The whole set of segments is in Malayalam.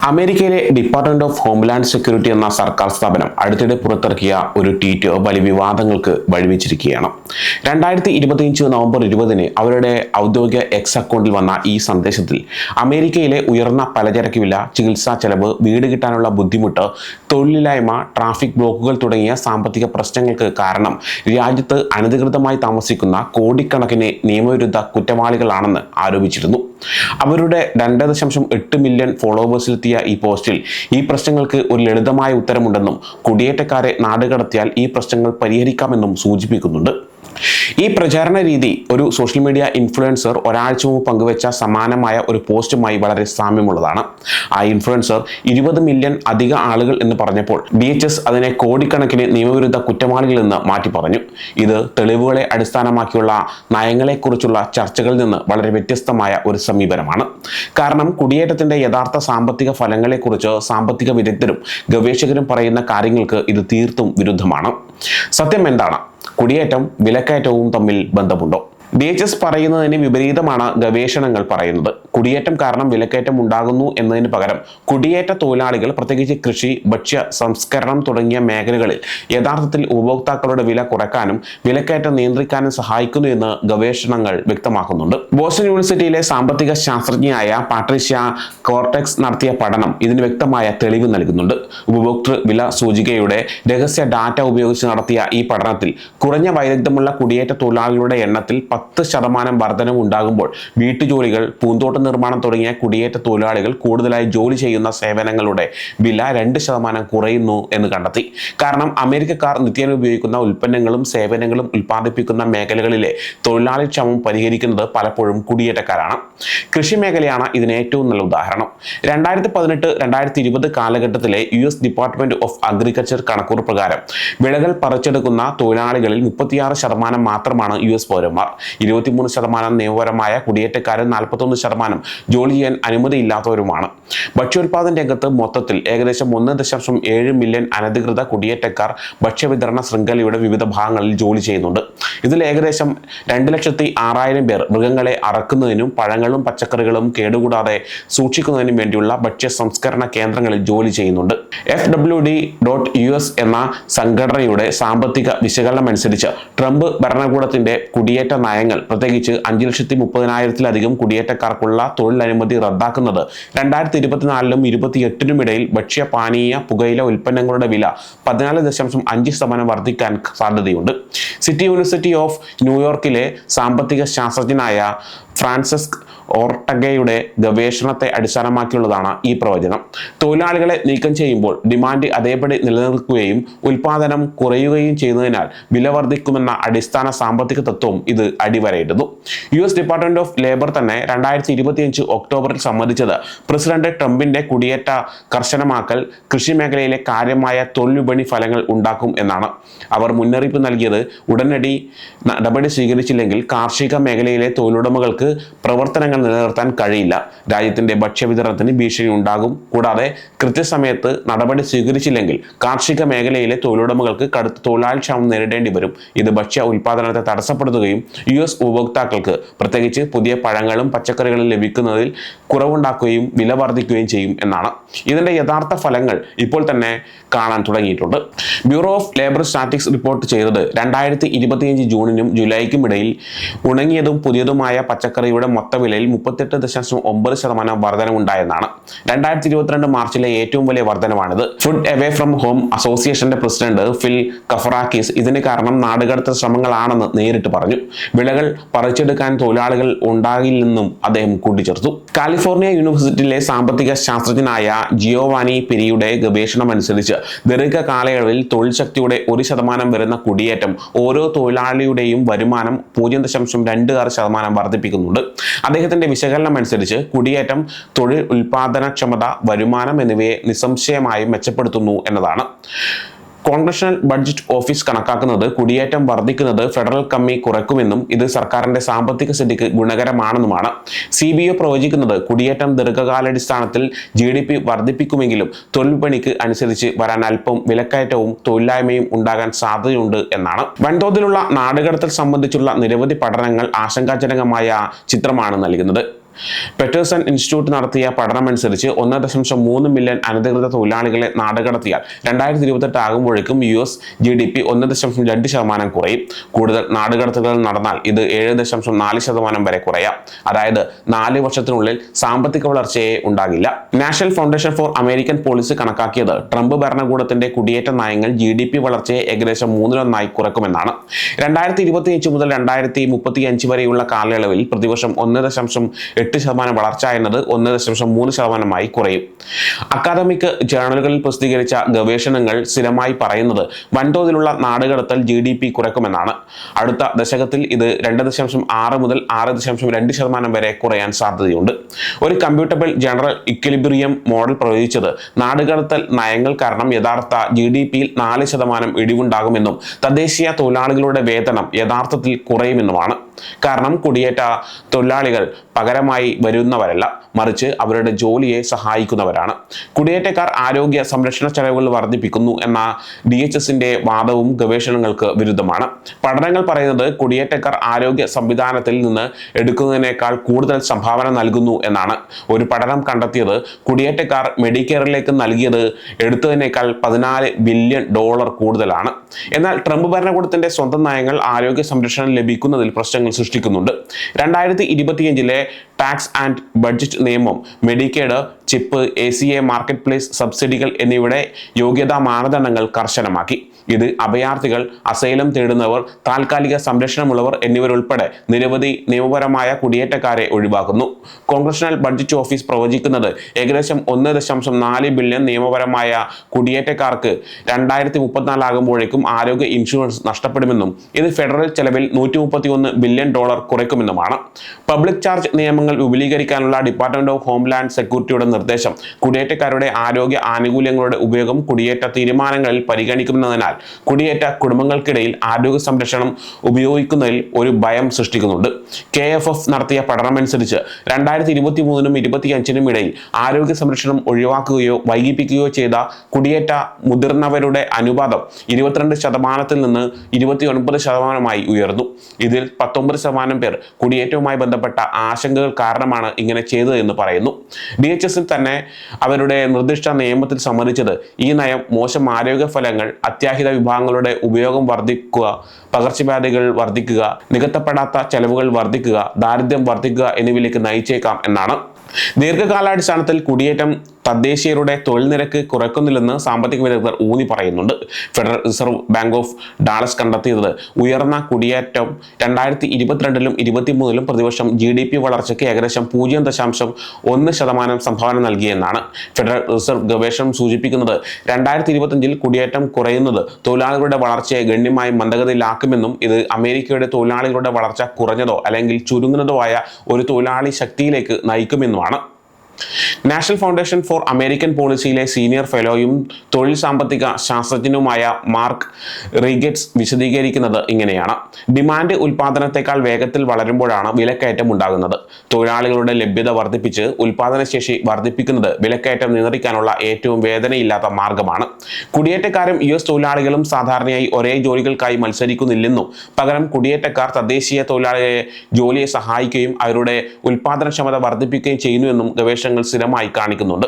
അമേരിക്കയിലെ ഡിപ്പാർട്ട്മെന്റ് ഓഫ് ഹോംലാൻഡ് സെക്യൂരിറ്റി എന്ന സർക്കാർ സ്ഥാപനം അടുത്തിടെ പുറത്തിറക്കിയ ഒരു ട്വീറ്റ് വലിയ വിവാദങ്ങൾക്ക് വഴിവെച്ചിരിക്കുകയാണ്. 2025 നവംബർ 20 അവരുടെ ഔദ്യോഗിക എക്സ് അക്കൗണ്ടിൽ വന്ന ഈ സന്ദേശത്തിൽ അമേരിക്കയിലെ ഉയർന്ന പലചരക്ക് വില, ചികിത്സാ ചെലവ്, വീട് കിട്ടാനുള്ള ബുദ്ധിമുട്ട്, തൊഴിലില്ലായ്മ, ട്രാഫിക് ബ്ലോക്കുകൾ തുടങ്ങിയ സാമ്പത്തിക പ്രശ്നങ്ങൾക്ക് കാരണം രാജ്യത്ത് അനധികൃതമായി താമസിക്കുന്ന കോടിക്കണക്കിന് നിയമവിരുദ്ധ കുറ്റവാളികളാണെന്ന് ആരോപിച്ചിരുന്നു. അവരുടെ 2.8 മില്യൺ ഫോളോവേഴ്സിലെത്തിയ ഈ പോസ്റ്റിൽ ഈ പ്രശ്നങ്ങൾക്ക് ഒരു ലളിതമായ ഉത്തരമുണ്ടെന്നും കുടിയേറ്റക്കാരെ നാടുകടത്തിയാൽ ഈ പ്രശ്നങ്ങൾ പരിഹരിക്കാമെന്നും സൂചിപ്പിക്കുന്നുണ്ട്. ഈ പ്രചാരണ രീതി ഒരു സോഷ്യൽ മീഡിയ ഇൻഫ്ലുവൻസർ ഒരാഴ്ച മുമ്പ് പങ്കുവെച്ച സമാനമായ ഒരു പോസ്റ്റുമായി വളരെ സാമ്യമുള്ളതാണ്. ആ ഇൻഫ്ലുവൻസർ 20 മില്യൺ അധിക ആളുകൾ എന്ന് പറഞ്ഞപ്പോൾ DHS അതിനെ കോടിക്കണക്കിന് നിയമവിരുദ്ധ കുറ്റവാളികൾ എന്ന് മാറ്റി പറഞ്ഞു. ഇത് തെളിവുകളെ അടിസ്ഥാനമാക്കിയുള്ള നയങ്ങളെക്കുറിച്ചുള്ള ചർച്ചകളിൽ നിന്ന് വളരെ വ്യത്യസ്തമായ ഒരു സമീപനമാണ്. കാരണം കുടിയേറ്റത്തിന്റെ യഥാർത്ഥ സാമ്പത്തിക ഫലങ്ങളെക്കുറിച്ച് സാമ്പത്തിക വിദഗ്ധരും ഗവേഷകരും പറയുന്ന കാര്യങ്ങൾക്ക് ഇത് തീർത്തും വിരുദ്ധമാണ്. സത്യം എന്താണ്? കുടിയേറ്റം വിലക്കയറ്റവും തമ്മിൽ ബന്ധമുണ്ടോ? DHS പറയുന്നതിന് വിപരീതമാണ് ഗവേഷണങ്ങൾ പറയുന്നത്. കുടിയേറ്റം കാരണം വിലക്കയറ്റം ഉണ്ടാകുന്നു എന്നതിന് പകരം കുടിയേറ്റ തൊഴിലാളികൾ, പ്രത്യേകിച്ച് കൃഷി, ഭക്ഷ്യ സംസ്കരണം തുടങ്ങിയ മേഖലകളിൽ യഥാർത്ഥത്തിൽ ഉപഭോക്താക്കളുടെ വില കുറയ്ക്കാനും വിലക്കയറ്റം നിയന്ത്രിക്കാനും സഹായിക്കുന്നു എന്ന് ഗവേഷണങ്ങൾ വ്യക്തമാക്കുന്നുണ്ട്. ബോസ്റ്റൺ യൂണിവേഴ്സിറ്റിയിലെ സാമ്പത്തിക ശാസ്ത്രജ്ഞയായ പാട്രീഷ്യ കോർട്ടെക്സ് നടത്തിയ പഠനം ഇതിന് വ്യക്തമായ തെളിവ് നൽകുന്നുണ്ട്. ഉപഭോക്തൃ വില സൂചികയുടെ രഹസ്യ ഡാറ്റ ഉപയോഗിച്ച് നടത്തിയ ഈ പഠനത്തിൽ കുറഞ്ഞ വൈദഗ്ധ്യമുള്ള കുടിയേറ്റ തൊഴിലാളികളുടെ എണ്ണത്തിൽ 10% വർധനവ് ഉണ്ടാകുമ്പോൾ വീട്ടുജോലികൾ, പൂന്തോട്ട നിർമ്മാണം തുടങ്ങിയ കുടിയേറ്റ തൊഴിലാളികൾ കൂടുതലായി ജോലി ചെയ്യുന്ന സേവനങ്ങളുടെ വില 2% കുറയുന്നു എന്ന് കണ്ടെത്തി. കാരണം അമേരിക്കക്കാർ നിത്യേന ഉപയോഗിക്കുന്ന ഉൽപ്പന്നങ്ങളും സേവനങ്ങളും ഉൽപ്പാദിപ്പിക്കുന്ന മേഖലകളിലെ തൊഴിലാളി ക്ഷാമം പരിഹരിക്കുന്നത് പലപ്പോഴും കുടിയേറ്റക്കാരാണ്. കൃഷി മേഖലയാണ് ഇതിന് ഏറ്റവും നല്ല ഉദാഹരണം. 2018-2020 കാലഘട്ടത്തിലെ US ഡിപ്പാർട്ട്മെന്റ് ഓഫ് അഗ്രികൾച്ചർ കണക്കുകൾ പ്രകാരം വിളകൾ പറിച്ചെടുക്കുന്ന തൊഴിലാളികളിൽ 36% മാത്രമാണ് US പൗരന്മാർ. 23% നിയമപരമായ കുടിയേറ്റക്കാരും 41% ജോലി ചെയ്യാൻ അനുമതിയില്ലാത്തവരുമാണ്. ഭക്ഷ്യോൽപാദന രംഗത്ത് മൊത്തത്തിൽ ഏകദേശം 1.7 മില്യൺ അനധികൃത കുടിയേറ്റക്കാർ ഭക്ഷ്യവിതരണ ശൃംഖലയുടെ വിവിധ ഭാഗങ്ങളിൽ ജോലി ചെയ്യുന്നുണ്ട്. ഇതിൽ ഏകദേശം 2,06,000 പേർ മൃഗങ്ങളെ അറക്കുന്നതിനും പഴങ്ങളും പച്ചക്കറികളും കേടുകൂടാതെ സൂക്ഷിക്കുന്നതിനും വേണ്ടിയുള്ള ഭക്ഷ്യ സംസ്കരണ കേന്ദ്രങ്ങളിൽ ജോലി ചെയ്യുന്നുണ്ട്. FWD.US എന്ന സംഘടനയുടെ സാമ്പത്തിക വിശകലനം അനുസരിച്ച് ട്രംപ് ഭരണകൂടത്തിന്റെ കുടിയേറ്റ നയങ്ങൾ, പ്രത്യേകിച്ച് 5,30,000-ലധികം കുടിയേറ്റക്കാർക്കുള്ള തൊഴിലനുമതി റദ്ദാക്കുന്നത് 2024-ലും 2028-നും ഇടയിൽ ഭക്ഷ്യ, പാനീയ, പുകയില ഉൽപ്പന്നങ്ങളുടെ വില 14.5% വർദ്ധിക്കാൻ സാധ്യതയുണ്ട്. സിറ്റി യൂണിവേഴ്സിറ്റി ഓഫ് ന്യൂയോർക്കിലെ സാമ്പത്തിക ശാസ്ത്രജ്ഞനായ ഫ്രാൻസിസ്ക് ഓർട്ടഗയുടെ ഗവേഷണത്തെ അടിസ്ഥാനമാക്കിയുള്ളതാണ് ഈ പ്രവചനം. തൊഴിലാളികളെ നീക്കം ചെയ്യുമ്പോൾ ഡിമാൻഡ് അതേപടി നിലനിൽക്കുകയും ഉൽപാദനം കുറയുകയും ചെയ്യുന്നതിനാൽ വില വർദ്ധിക്കുമെന്ന അടിസ്ഥാന സാമ്പത്തിക തത്വം ഇത് അടിവരയിടുന്നു. US ഡിപ്പാർട്ട്മെന്റ് ഓഫ് ലേബർ തന്നെ 2025 ഒക്ടോബറിൽ സമ്മതിച്ചത് പ്രസിഡന്റ് ട്രംപിന്റെ കുടിയേറ്റ കർശനമാക്കൽ കൃഷി മേഖലയിലെ കാര്യമായ തൊഴിൽ വിപണി ഫലങ്ങൾ ഉണ്ടാക്കും എന്നാണ്. അവർ മുന്നറിയിപ്പ് നൽകിയത് ഉടനടി നടപടി സ്വീകരിച്ചില്ലെങ്കിൽ കാർഷിക മേഖലയിലെ തൊഴിലുടമകൾക്ക് പ്രവർത്തനങ്ങൾ നിലനിർത്താൻ കഴിയില്ല, രാജ്യത്തിന്റെ ഭക്ഷ്യവിതരണത്തിന് ഭീഷണി ഉണ്ടാകും. കൂടാതെ കൃത്യസമയത്ത് നടപടി സ്വീകരിച്ചില്ലെങ്കിൽ കാർഷിക മേഖലയിലെ തൊഴിലുടമകൾക്ക് കടുത്ത തൊഴിലാളി ക്ഷാമം നേരിടേണ്ടി വരും. ഇത് ഭക്ഷ്യ ഉൽപാദനത്തെ തടസ്സപ്പെടുത്തുകയും US ഉപഭോക്താക്കൾക്ക്, പ്രത്യേകിച്ച് പുതിയ പഴങ്ങളും പച്ചക്കറികളും ലഭിക്കുന്നതിൽ കുറവുണ്ടാക്കുകയും വില വർദ്ധിക്കുകയും ചെയ്യും എന്നാണ്. ഇതിന്റെ യഥാർത്ഥ ഫലങ്ങൾ ഇപ്പോൾ തന്നെ കാണാൻ തുടങ്ങിയിട്ടുണ്ട്. Bureau of labour statistics report ചെയ്തത് 2025 ജൂണിനും ജൂലൈക്കും ഇടയിൽ ഉണങ്ങിയതും പുതിയതുമായ പച്ചക്കറിയുടെ മൊത്തവിലയിൽ 38.9% വർധനവുണ്ടായെന്നാണ്. 2022 മാർച്ചിലെ ഏറ്റവും വലിയ വർധനവാണിത്. ഫുഡ് അവേ ഫ്രം ഹോം അസോസിയേഷന്റെ പ്രസിഡന്റ് ഫിൽ കഫറാക്കിസ് ഇതിന് കാരണം നാടുകടത്തൽ ശ്രമങ്ങളാണെന്ന് നേരിട്ട് പറഞ്ഞു. വിളകൾ പറിച്ചെടുക്കാൻ തൊഴിലാളികൾ ഉണ്ടാകില്ലെന്നും അദ്ദേഹം കൂട്ടിച്ചേർത്തു. കാലിഫോർണിയ യൂണിവേഴ്സിറ്റിയിലെ സാമ്പത്തിക ശാസ്ത്രജ്ഞനായ ജിയോവാനി പെരിയുടെ ഗവേഷണം അനുസരിച്ച് ദീർഘകാലയളവിൽ തൊഴിൽ ശക്തിയുടെ 1% വരുന്ന കുടിയേറ്റം ഓരോ തൊഴിലാളിയുടെയും വരുമാനം 0.26% വർദ്ധിപ്പിക്കുന്നുണ്ട്. അദ്ദേഹത്തിന്റെ വിശകലനം അനുസരിച്ച് കുടിയേറ്റം തൊഴിൽ, ഉൽപാദനക്ഷമത, വരുമാനം എന്നിവയെ നിസ്സംശയമായും മെച്ചപ്പെടുത്തുന്നു എന്നതാണ്. കോൺഗ്രഷണൽ ബഡ്ജറ്റ് ഓഫീസ് കണക്കാക്കുന്നത് കുടിയേറ്റം വർദ്ധിക്കുന്നത് ഫെഡറൽ കമ്മി കുറയ്ക്കുമെന്നും ഇത് സർക്കാരിന്റെ സാമ്പത്തിക സ്ഥിതിക്ക് ഗുണകരമാണെന്നുമാണ്. CBO പ്രവചിക്കുന്നത് കുടിയേറ്റം ദീർഘകാലാടിസ്ഥാനത്തിൽ GDP വർദ്ധിപ്പിക്കുമെങ്കിലും തൊഴിൽ വിപണിക്ക് അനുസരിച്ച് വരാൻ അല്പം വിലക്കയറ്റവും തൊഴിലില്ലായ്മയും ഉണ്ടാകാൻ സാധ്യതയുണ്ട് എന്നാണ്. വൻതോതിലുള്ള നാടുകടത്തൽ സംബന്ധിച്ചുള്ള നിരവധി പഠനങ്ങൾ ആശങ്കാജനകമായ ചിത്രമാണ് നൽകുന്നത്. പെറ്റേഴ്സൺ ഇൻസ്റ്റിറ്റ്യൂട്ട് നടത്തിയ പഠനമനുസരിച്ച് 1.3 മില്യൺ അനധികൃത തൊഴിലാളികളെ നാടുകടത്തിയാൽ 2028 ആകുമ്പോഴേക്കും US GDP 1.2% കുറയും. കൂടുതൽ നാടുകടത്തുകൾ നടന്നാൽ ഇത് 7.4% വരെ കുറയാം. അതായത് 4 വർഷത്തിനുള്ളിൽ സാമ്പത്തിക വളർച്ചയെ ഉണ്ടാകില്ല. National foundation for American policy കണക്കാക്കിയത് ട്രംപ് ഭരണകൂടത്തിന്റെ കുടിയേറ്റ നയങ്ങൾ GDP വളർച്ചയെ ഏകദേശം 3-1 കുറക്കുമെന്നാണ്. 2025 മുതൽ 2035 വരെയുള്ള കാലയളവിൽ പ്രതിവർഷം 1.8% വളർച്ച എന്നത് 1.3% കുറയും. അക്കാദമിക് ജേണലുകളിൽ പ്രസിദ്ധീകരിച്ച ഗവേഷണങ്ങൾ സ്ഥിരമായി പറയുന്നത് വൻതോതിലുള്ള നാടുകടത്തൽ GDP കുറക്കുമെന്നാണ്. അടുത്ത ദശകത്തിൽ ഇത് 2.6 മുതൽ 6.2% വരെ കുറയാൻ സാധ്യതയുണ്ട്. ഒരു കമ്പ്യൂട്ടബിൾ ജനറൽ ഇക്വിലിബ്രിയം മോഡൽ പ്രവചിച്ചത് നാടുകടത്തൽ നയങ്ങൾ കാരണം യഥാർത്ഥ GDPയിൽ 4% ഇടിവുണ്ടാകുമെന്നും തദ്ദേശീയ തൊഴിലാളികളുടെ വേതനം യഥാർത്ഥത്തിൽ കുറയുമെന്നുമാണ്. കാരണം കുടിയേറ്റ തൊഴിലാളികൾ പകരമായി വരുന്നവരല്ല, മറിച്ച് അവരുടെ ജോലിയെ സഹായിക്കുന്നവരാണ്. കുടിയേറ്റക്കാർ ആരോഗ്യ സംരക്ഷണ ചെലവുകൾ വർദ്ധിപ്പിക്കുന്നു എന്ന DHSന്റെ വാദവും ഗവേഷണങ്ങൾക്ക് വിരുദ്ധമാണ്. പഠനങ്ങൾ പറയുന്നത് കുടിയേറ്റക്കാർ ആരോഗ്യ സംവിധാനത്തിൽ നിന്ന് എടുക്കുന്നതിനേക്കാൾ കൂടുതൽ സംഭാവന നൽകുന്നു എന്നാണ്. ഒരു പഠനം കണ്ടെത്തിയത് കുടിയേറ്റക്കാർ മെഡിക്കെയറിലേക്ക് നൽകിയത് എടുത്തതിനേക്കാൾ $14 ബില്യൺ കൂടുതലാണ്. എന്നാൽ ട്രംപ് ഭരണകൂടത്തിന്റെ സ്വന്തം നയങ്ങൾ ആരോഗ്യ സംരക്ഷണം ലഭിക്കുന്നതിൽ പ്രശ്നങ്ങൾ സൃഷ്ടിക്കുന്നുണ്ട്. 2025 ടാക്സ് ആൻഡ് ബഡ്ജറ്റ് നിയമം Medicaid, chip, ACA market place സബ്സിഡികൾ എന്നിവയുടെ യോഗ്യതാ മാനദണ്ഡങ്ങൾ കർശനമാക്കി. ഇത് അഭയാർത്ഥികൾ, അസൈലം തേടുന്നവർ, താൽക്കാലിക സംരക്ഷണമുള്ളവർ എന്നിവരുൾപ്പെടെ നിരവധി നിയമപരമായ കുടിയേറ്റക്കാരെ ഒഴിവാക്കുന്നു. കോൺഗ്രഷണൽ ബഡ്ജറ്റ് ഓഫീസ് പ്രവചിക്കുന്നത് ഏകദേശം 1.4 ബില്യൺ നിയമപരമായ കുടിയേറ്റക്കാർക്ക് 2034 ആകുമ്പോഴേക്കും ആരോഗ്യ ഇൻഷുറൻസ് നഷ്ടപ്പെടുമെന്നും ഇത് ഫെഡറൽ ചെലവിൽ $131 ബില്യൺ കുറയ്ക്കുമെന്നുമാണ്. പബ്ലിക് ചാർജ് നിയമങ്ങൾ വിപുലീകരിക്കാനുള്ള ഡിപ്പാർട്ട്മെന്റ് ഓഫ് ഹോംലാൻഡ് സെക്യൂരിറ്റിയുടെ നിർദ്ദേശം കുടിയേറ്റക്കാരുടെ ആരോഗ്യ ആനുകൂല്യങ്ങളുടെ ഉപയോഗം കുടിയേറ്റ തീരുമാനങ്ങളിൽ പരിഗണിക്കുന്നതിനാൽ കുടിയേറ്റ കുടുംബങ്ങൾക്കിടയിൽ ആരോഗ്യ സംരക്ഷണം ഉപയോഗിക്കുന്നതിൽ ഒരു ഭയം സൃഷ്ടിക്കുന്നുണ്ട്. KFF നടത്തിയ പഠനമനുസരിച്ച് 2023-നും 2025-നും ഇടയിൽ ആരോഗ്യ സംരക്ഷണം ഒഴിവാക്കുകയോ വൈകിപ്പിക്കുകയോ ചെയ്ത കുടിയേറ്റ മുതിർന്നവരുടെ അനുപാതം 22% നിന്ന് 29% ഉയർന്നു. ഇതിൽ 19% പേർ കുടിയേറ്റവുമായി ബന്ധപ്പെട്ട ആശങ്കകൾ കാരണമാണ് ഇങ്ങനെ ചെയ്തതെന്ന് പറയുന്നു. DHSൽ തന്നെ അവരുടെ നിർദ്ദിഷ്ട നിയമത്തിൽ സമ്മതിച്ചത് ഈ നയം മോശം ആരോഗ്യ ഫലങ്ങൾ, അത്യാഹിത വിഭാഗങ്ങളുടെ ഉപയോഗം വർദ്ധിക്കുക, പകർച്ചവ്യാധികൾ വർദ്ധിക്കുക, നികത്തപ്പെടാത്ത ചെലവുകൾ വർദ്ധിക്കുക, ദാരിദ്ര്യം വർദ്ധിക്കുക എന്നിവയിലേക്ക് നയിച്ചേക്കാം എന്നാണ്. ദീർഘകാലാടിസ്ഥാനത്തിൽ കുടിയേറ്റം തദ്ദേശീയരുടെ തൊഴിൽ നിരക്ക് കുറയ്ക്കുന്നില്ലെന്ന് സാമ്പത്തിക വിദഗ്ധർ ഊന്നി പറയുന്നുണ്ട്. Federal reserve bank of Dallas കണ്ടെത്തിയത് ഉയർന്ന കുടിയേറ്റം 2022-ലും 2023-ലും പ്രതിവർഷം GDP വളർച്ചയ്ക്ക് ഏകദേശം 0.1% സംഭാവന നൽകിയെന്നാണ്. ഫെഡറൽ റിസർവ് ഗവേഷണം സൂചിപ്പിക്കുന്നത് 2025-ൽ കുടിയേറ്റം കുറയുന്നത് തൊഴിലാളികളുടെ വളർച്ചയെ ഗണ്യമായി മന്ദഗതിയിലാക്കുമെന്നും ഇത് അമേരിക്കയുടെ തൊഴിലാളികളുടെ വളർച്ച കുറഞ്ഞതോ അല്ലെങ്കിൽ ചുരുങ്ങുന്നതോ ആയ ഒരു തൊഴിലാളി ശക്തിയിലേക്ക് നയിക്കുമെന്നുമാണ്. നാഷണൽ ഫൗണ്ടേഷൻ ഫോർ അമേരിക്കൻ പോളിസിയിലെ സീനിയർ ഫെലോയും തൊഴിൽ സാമ്പത്തിക ശാസ്ത്രജ്ഞനുമായ മാർക്ക് റീഗറ്റ്സ് വിശദീകരിക്കുന്നത് ഇങ്ങനെയാണ്. ഡിമാൻഡ് ഉൽപാദനത്തെക്കാൾ വേഗത്തിൽ വളരുമ്പോഴാണ് വിലക്കയറ്റം ഉണ്ടാകുന്നത്. തൊഴിലാളികളുടെ ലഭ്യത വർദ്ധിപ്പിച്ച് ഉൽപാദനശേഷി വർദ്ധിപ്പിക്കുന്നത് വിലക്കയറ്റം നിയന്ത്രിക്കാനുള്ള ഏറ്റവും വേദനയില്ലാത്ത മാർഗമാണ്. കുടിയേറ്റക്കാരും US തൊഴിലാളികളും സാധാരണയായി ഒരേ ജോലികൾക്കായി മത്സരിക്കുന്നില്ലെന്നും പകരം കുടിയേറ്റക്കാർ തദ്ദേശീയ തൊഴിലാളികളെ ജോലിയെ സഹായിക്കുകയും അവരുടെ ഉൽപാദനക്ഷമത വർദ്ധിപ്പിക്കുകയും ചെയ്യുന്നുവെന്നും ഗവേഷണങ്ങൾ സ്ഥിരമായി കാണിക്കുന്നുണ്ട്.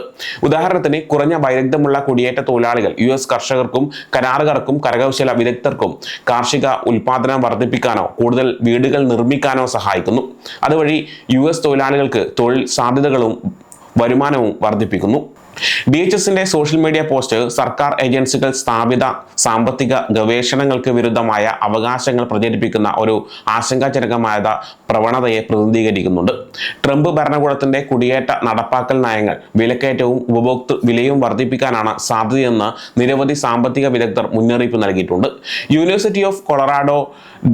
ഉദാഹരണത്തിന് കുറഞ്ഞ വൈദഗ്ധ്യമുള്ള കുടിയേറ്റ തൊഴിലാളികൾ US കർഷകർക്കും കരാറുകാർക്കും കരകൗശല വിദഗ്ധർക്കും കാർഷിക ഉൽപാദനം വർദ്ധിപ്പിക്കാനോ കൂടുതൽ വീടുകൾ നിർമ്മിക്കാനോ സഹായിക്കുന്നു. അതുവഴി US തൊഴിലാളികൾക്ക് തൊഴിൽ സാധ്യതകളും വരുമാനവും വർദ്ധിപ്പിക്കുന്നു. DHSന്റെ സോഷ്യൽ മീഡിയ പോസ്റ്റ് സർക്കാർ ഏജൻസികൾ സ്ഥാപിത സാമ്പത്തിക ഗവേഷണങ്ങൾക്ക് വിരുദ്ധമായ അവകാശങ്ങൾ പ്രചരിപ്പിക്കുന്ന ഒരു ആശങ്കാജനകമായ പ്രവണതയെ പ്രതിനിധീകരിക്കുന്നുണ്ട്. ട്രംപ് ഭരണകൂടത്തിന്റെ കുടിയേറ്റ നടപ്പാക്കൽ നയങ്ങൾ വിലക്കയറ്റവും ഉപഭോക്തൃ വിലയും വർദ്ധിപ്പിക്കാനാണ് സാധ്യതയെന്ന് നിരവധി സാമ്പത്തിക വിദഗ്ധർ മുന്നറിയിപ്പ് നൽകിയിട്ടുണ്ട്. യൂണിവേഴ്സിറ്റി ഓഫ് കൊളറാഡോ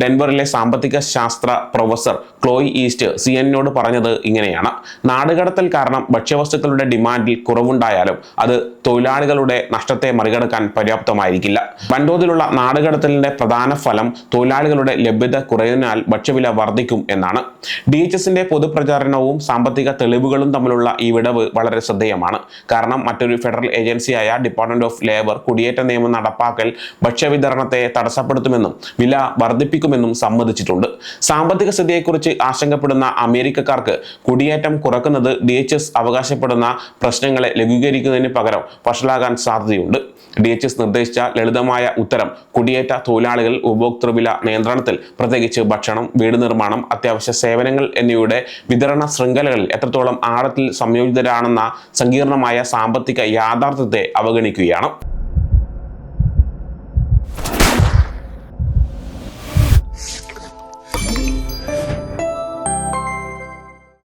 ഡെൻവറിലെ സാമ്പത്തിക ശാസ്ത്ര പ്രൊഫസർ ക്ലോയി ഈസ്റ്റ് CNN-നോട് പറഞ്ഞത് ഇങ്ങനെയാണ്. നാടുകടത്തൽ കാരണം ഭക്ഷ്യവസ്തുക്കളുടെ ഡിമാൻഡിൽ കുറവുണ്ടായി ഉണ്ടായാലും അത് തൊഴിലാളികളുടെ നഷ്ടത്തെ മറികടക്കാൻ പര്യാപ്തമായിരിക്കില്ല. വൻതോതിലുള്ള നാടുകടത്തലിന്റെ പ്രധാന ഫലം തൊഴിലാളികളുടെ ലഭ്യത കുറയുന്നതിനാൽ ഭക്ഷ്യവില വർദ്ധിക്കും എന്നാണ്. DHSന്റെ പൊതുപ്രചാരണവും സാമ്പത്തിക തെളിവുകളും തമ്മിലുള്ള ഈ വിടവ് വളരെ ശ്രദ്ധേയമാണ്. കാരണം മറ്റൊരു ഫെഡറൽ ഏജൻസിയായ ഡിപ്പാർട്ട്മെന്റ് ഓഫ് ലേബർ കുടിയേറ്റ നിയമം നടപ്പാക്കൽ ഭക്ഷ്യവിതരണത്തെ തടസ്സപ്പെടുത്തുമെന്നും വില വർദ്ധിപ്പിക്കുമെന്നും സമ്മതിച്ചിട്ടുണ്ട്. സാമ്പത്തിക സ്ഥിതിയെക്കുറിച്ച് ആശങ്കപ്പെടുന്ന അമേരിക്കക്കാർക്ക് കുടിയേറ്റം കുറക്കുന്നത് DHS അവകാശപ്പെടുന്ന പ്രശ്നങ്ങളെ ലഘൂകരിക്കുന്നതിന് പകരം വഷളാകാൻ സാധ്യതയുണ്ട്. DHS നിർദ്ദേശിച്ച ലളിതമായ ഉത്തരം കുടിയേറ്റ തൊഴിലാളികൾ ഉപഭോക്തൃവില നിയന്ത്രണത്തിൽ, പ്രത്യേകിച്ച് ഭക്ഷണം, വീട് നിർമ്മാണം, അത്യാവശ്യ സേവനങ്ങൾ എന്നിവയുടെ വിതരണ ശൃംഖലകളിൽ എത്രത്തോളം ആഴത്തിൽ സംയോജിതരാണെന്ന സങ്കീർണമായ സാമ്പത്തിക യാഥാർത്ഥ്യത്തെ അവഗണിക്കുകയാണ്.